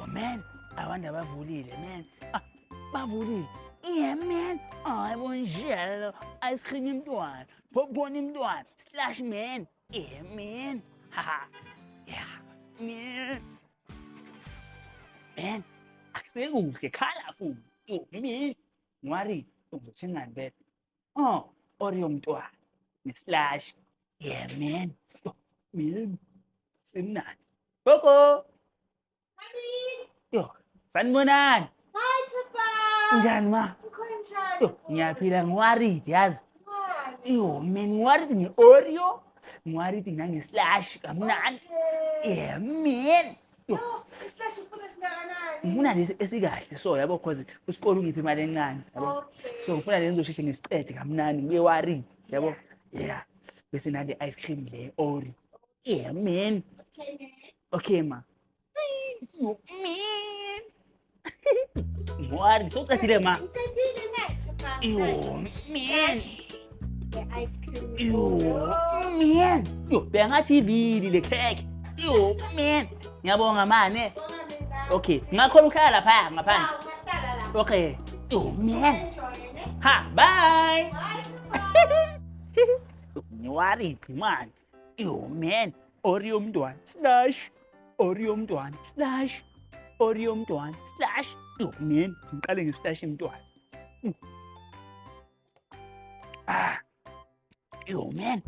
Oh man, abantu abavulile man. Bavulile. Yeah man. Bonjalo. Ice cream imntwana. Popcorn imntwana. Slash man. Yeah man. Haha. Yeah man. Man, akusekuhle colorful. Yo man. Ngwari uzothengani vele? Oreo mntwana. Ne-slash. Yeah man. Yo man. Semnandi. Koko. Yo, sanibonani. Hi, Thapha. Njani ma? Ukhona njani? Yo, ngiyaphila ngiwaridi yazi. Yo, man ngiwaridi nge-Oreo, ngiwaridi nange-slash kamnandi. Yeah, man. Yo, Isihlashi ufuna singakanani? ngifuna lesi esikahle so yabo cause usikole ungiphe imali encane yabo. Okay. So ngifuna lezi ngizosheshe ngisicede kamnandi ngibe waridi yabo. Yeah. Bese nale ice cream le Oreo. Yeah, man. Okay, man. Okay ma. Yo, man. Ngwaridi socacile ma. Ucedile next, Thapha. Yo, man. The ice cream. Yo, man. Yo, bengathi ibili le cake. Yo, man. Ngiyabonga mane. Bonga mina. Okay, ngakhona uhlala lapha ngaphandle. Ungahlala la. Okay. Yo, man. Enjoy, ne? Ha, bye. Bye, Thapha. Ngiwariphi man. Yo, man. Oreo mntwana slash. Oreo mntwana slash. Oreo mntwana slash. Yo, man. Ngiqale nge-slash mntwana. Yo, man.